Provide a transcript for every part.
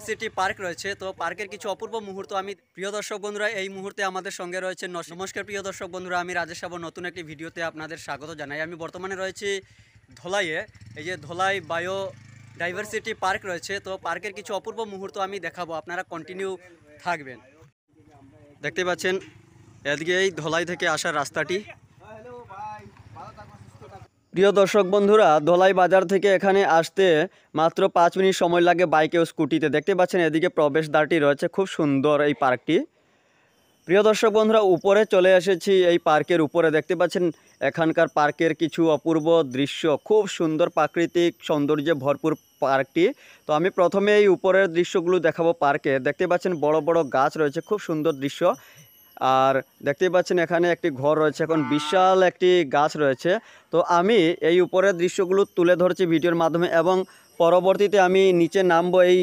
City park রয়েছে। তো পার্কের কিছু অপূর্ব মুহূর্ত আমি প্রিয় দর্শক বন্ধুরা এই মুহূর্তে আমাদের সঙ্গে রয়েছে নমস্কার প্রিয় দর্শক বন্ধুরা, আমি রাজেশ সাবর নতুন একটি ভিডিওতে আপনাদের স্বাগত জানাই। আমি বর্তমানে রয়েছি ধলাইয়ে। এই যে ধলাই বায়ো ডাইভার্সিটি পার্ক রয়েছে, তো পার্কের কিছু অপূর্ব মুহূর্ত আমি দেখাবো, আপনারা কন্টিনিউ থাকবেন। দেখতে পাচ্ছেন এদিকে এই ধলাই থেকে আসার রাস্তাটি। প্রিয় দর্শক বন্ধুরা, ধলাই বাজার থেকে এখানে আসতে মাত্র 5 মিনিট সময় লাগে বাইকে ও স্কুটিতে। দেখতে পাচ্ছেন এদিকে প্রবেশদ্বারটি রয়েছে, খুব সুন্দর এই পার্কটি। প্রিয় দর্শক বন্ধুরা, উপরে চলে এসেছি এই পার্কের উপরে। দেখতে পাচ্ছেন এখানকার পার্কের কিছু অপূর্ব দৃশ্য, খুব সুন্দর প্রাকৃতিক সৌন্দর্যে ভরপুর পার্কটি। তো আমি প্রথমে এই উপরের দৃশ্যগুলো দেখাবো পার্কে। দেখতে পাচ্ছেন বড় বড় গাছ রয়েছে, খুব সুন্দর দৃশ্য। আর দেখতে পাচ্ছেন এখানে একটি ঘর রয়েছে, এখন বিশাল একটি গাছ রয়েছে। তো আমি এই উপরের দৃশ্যগুলো তুলে ধরছি ভিডিওর মাধ্যমে, এবং পরবর্তীতে আমি নিচে নামবো এই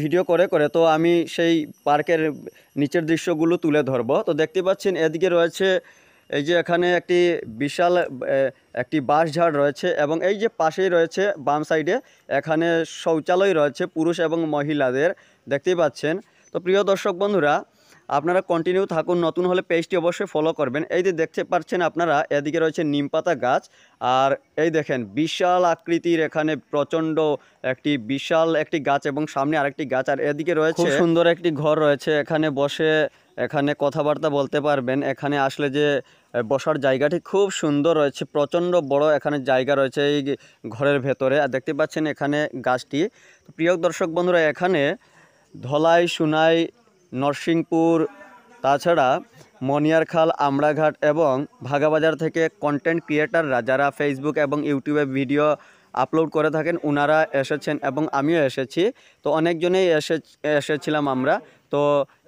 ভিডিও করে করে। তো আমি সেই পার্কের নিচের দৃশ্যগুলো তুলে ধরবো। তো দেখতে পাচ্ছেন এদিকে রয়েছে এই যে এখানে একটি বিশাল একটি বাঁশঝাড় রয়েছে, এবং এই যে পাশেই রয়েছে বাম সাইডে এখানে শৌচালয় রয়েছে পুরুষ এবং মহিলাদের, দেখতেই পাচ্ছেন। তো প্রিয় দর্শক বন্ধুরা, আপনারা কন্টিনিউ থাকুন, নতুন হলে পেজটি অবশ্যই ফলো করবেন। এই যে দেখতে পাচ্ছেন আপনারা এদিকে রয়েছে নিমপাতা গাছ, আর এই দেখেন বিশাল আকৃতির এখানে প্রচণ্ড একটি বিশাল একটি গাছ, এবং সামনে আরেকটি গাছ। আর এদিকে রয়েছে খুব সুন্দর একটি ঘর রয়েছে, এখানে বসে এখানে কথাবার্তা বলতে পারবেন। এখানে আসলে যে বসার জায়গাটি খুব সুন্দর রয়েছে, প্রচণ্ড বড় এখানে জায়গা রয়েছে এই ঘরের ভেতরে। আর দেখতে পাচ্ছেন এখানে গাছটি। প্রিয় দর্শক বন্ধুরা, এখানে ধলাই, সুনাই, নরসিংপুর, তাছাড়া মনিয়ারখাল, আমড়াঘাট এবং ভাগাবাজার থেকে কন্টেন্ট ক্রিয়েটাররা যারা ফেসবুক এবং ইউটিউবে ভিডিও আপলোড করে থাকেন ওনারা এসেছেন, এবং আমিও এসেছি। তো অনেকজনেই এসেছিলাম আমরা। তো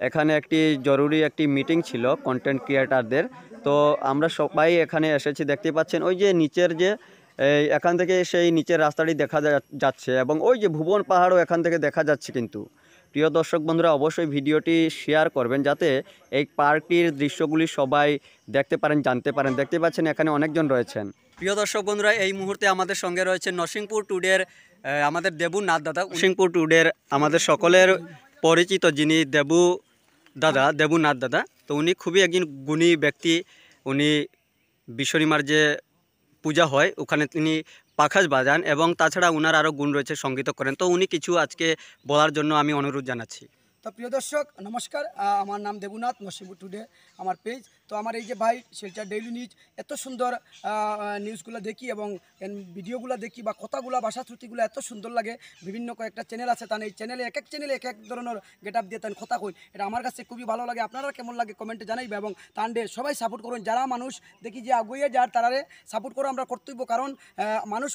এখানে একটি জরুরি একটি মিটিং ছিল কন্টেন্ট ক্রিয়েটারদের, তো আমরা সবাই এখানে এসেছি। দেখতে পাচ্ছেন ওই যে নিচের যে এখান থেকে সেই নিচের রাস্তাটি দেখা যাচ্ছে, এবং ওই যে ভুবন পাহাড়ও এখান থেকে দেখা যাচ্ছে। কিন্তু প্রিয় দর্শক বন্ধুরা, অবশ্যই ভিডিওটি শেয়ার করবেন যাতে এই পার্কটির দৃশ্যগুলি সবাই দেখতে পারেন, জানতে পারেন। দেখতে পাচ্ছেন এখানে অনেকজন রয়েছেন। প্রিয় দর্শক বন্ধুরা, এই মুহূর্তে আমাদের সঙ্গে রয়েছে নরসিংপুর টুডের আমাদের দেবু নাথ দাদা। নরসিংপুর টুডের আমাদের সকলের পরিচিত যিনি দেবু নাথ দাদা। তো উনি খুবই একজন গুণী ব্যক্তি। উনি বিশ্বরিমার যে পূজা হয় ওখানে তিনি পাখাজ বাজান, এবং তাছাড়া উনার আরও গুণ রয়েছে, সঙ্গীত করেন। তো উনি কিছু আজকে বলার জন্য আমি অনুরোধ জানাচ্ছি। তো প্রিয় দর্শক নমস্কার, আমার নাম দেবুনাথ, নরসিংপুর টুডে আমার পেজ। তো আমার এই যে ভাই শিলচর ডেইলি নিউজ, এত সুন্দর নিউজগুলো দেখি এবং ভিডিওগুলো দেখি বা কথাগুলো ভাষাশ্রুতিগুলো এত সুন্দর লাগে। বিভিন্ন কয়েকটা চ্যানেল আছে, তার এই চ্যানেলে এক এক চ্যানেলে এক এক ধরনের গেট আপ দিয়ে তান কথা কই, এটা আমার কাছে খুবই ভালো লাগে। আপনারা কেমন লাগে কমেন্টে জানাইবে, এবং তান্ডে সবাই সাপোর্ট করুন। যারা মানুষ দেখি যে আগুয়ে যার তারারে সাপোর্ট করো আমরা কর্তব্য, কারণ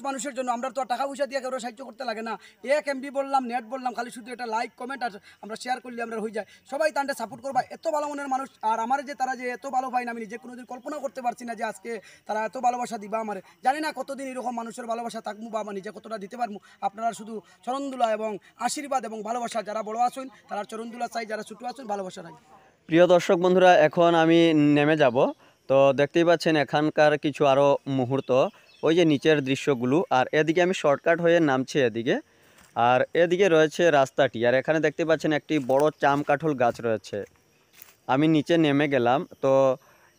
মানুষের জন্য আমরা তো টাকা পয়সা দিয়ে কেউ সাহায্য করতে লাগে না। 1 MB বললাম, নেট বললাম, খালি শুধু এটা লাইক কমেন্ট আর আমরা শেয়ার করলে আমরা হয়ে যায়। সবাই তান্ডে সাপোর্ট করবা, এত ভালো মনের মানুষ। আর আমার যে তারা যে এত ভালো পাই না, আমি নিজে কোনোদিন কল্পনা করতে পারছি না যে আজকে তারা এত ভালোবাসা দিবা আমার। জানি না কতদিন এরকম মানুষের ভালোবাসা থাকবো বা আমার নিজে কতটা দিতে পারবো। আপনারা শুধু চরণদুলা এবং আশীর্বাদ এবং ভালোবাসা, যারা বড় আসুন তারা চরণদুলা চাই, যারা ছোটো আসুন ভালোবাসা রাখি। প্রিয় দর্শক বন্ধুরা, এখন আমি নেমে যাব। তো দেখতেই পাচ্ছেন এখানকার কিছু আরও মুহূর্ত, ওই যে নিচের দৃশ্যগুলো। আর এদিকে আমি শর্টকাট হয়ে নামছি এদিকে, আর এদিকে রয়েছে রাস্তাটি। আর এখানে দেখতে পাচ্ছেন একটি বড় চাম কাঠল গাছ রয়েছে। আমি নিচে নেমে গেলাম, তো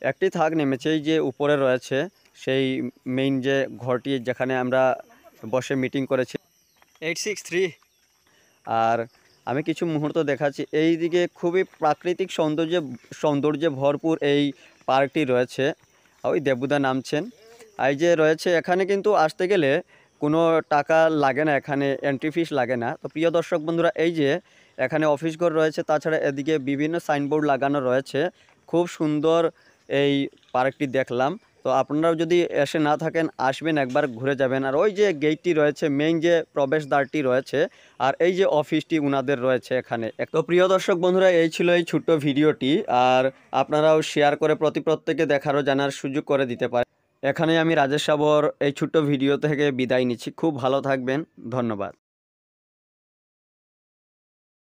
একটি থাক নেমেছে, এই যে উপরে রয়েছে সেই মেইন যে ঘরটি যেখানে আমরা বসে মিটিং করেছি 863। আর আমি কিছু মুহূর্ত দেখাচ্ছি। এই দিকে খুবই প্রাকৃতিক সৌন্দর্যে ভরপুর এই পার্কটি রয়েছে। ওই দেবুদা নামছেন। এই যে রয়েছে এখানে কিন্তু আসতে গেলে কোনো টাকা লাগে না, এখানে এন্ট্রি ফিস লাগে না। তো প্রিয় দর্শক বন্ধুরা, এই যে এখানে অফিস ঘর রয়েছে, তাছাড়া এদিকে বিভিন্ন সাইনবোর্ড লাগানো রয়েছে। খুব সুন্দর এই পার্কটি দেখলাম। তো আপনারাও যদি এসে না থাকেন আসবেন, একবার ঘুরে যাবেন। আর ওই যে গেটটি রয়েছে, মেইন যে প্রবেশদ্বারটি রয়েছে, আর এই যে অফিসটি উনাদের রয়েছে এখানে। তো প্রিয় দর্শক বন্ধুরা, এই ছিল এই ছোট্ট ভিডিওটি। আর আপনারাও শেয়ার করে প্রত্যেকে দেখারও জানার সুযোগ করে দিতে পারেন। এখানে আমি রাজেশ সাবর এই ছোট্ট ভিডিও থেকে বিদায় নিচ্ছি। খুব ভালো থাকবেন, ধন্যবাদ।